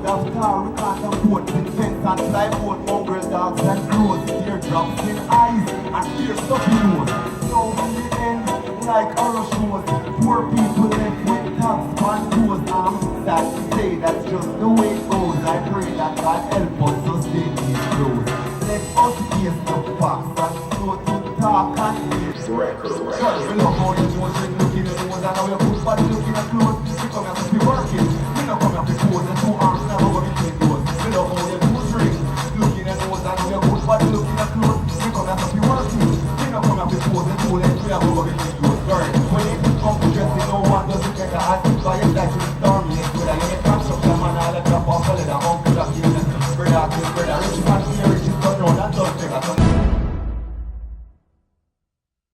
road of tar, we can't afford the fence and fly boat, mongrel dogs and crows, teardrops in eyes and tears stuck in nose. So in the end, like horror shows, poor people left with tops on toes. I'm sad to say that's just the way it goes. I pray that God help us sustain these flows. Let us face the facts and so to talk and face records. We love how you want to look in the nose and how you put body look in the clothes. We come here to be working, we don't come here to pose and two arms never go between those. We love how you do drink, look in the nose and how you put body look in the clothes. We come here to be working, we don't come here to pose and two legs we never go between those. When it comes to dressing, no one doesn't get a hat by your life to storm. Yes, whether you